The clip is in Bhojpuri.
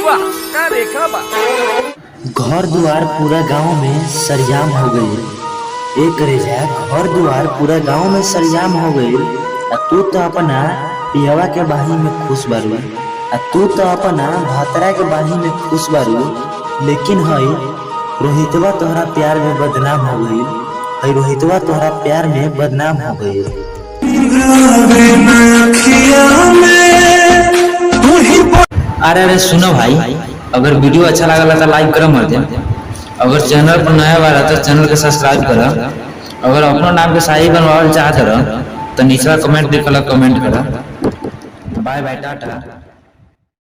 वाह का रेखा बा। घर दुआर पूरा गांव में सरजाम हो गई। एक रेजा घर दुआर पूरा गांव में सरजाम हो गई। तू तो अपना पियवा के बाही में खुश बारू, तू तो अपना भातरा के बाही में खुश बारू, लेकिन हई रोहितवा तोहरा प्यार में बदनाम हो गई। हई रोहितवा तोहरा प्यार में बदनाम हो गई। अरे अरे सुनो भाई, अगर वीडियो अच्छा लगा तो लाइक करो मर दे। अगर चैनल पर नया बार तो चैनल के सब्सक्राइब करो। अगर अपना नाम के शाही बनवावल चाहत रहो तो नीचे कमेंट लिखल कमेंट करो। Bye bye Tata.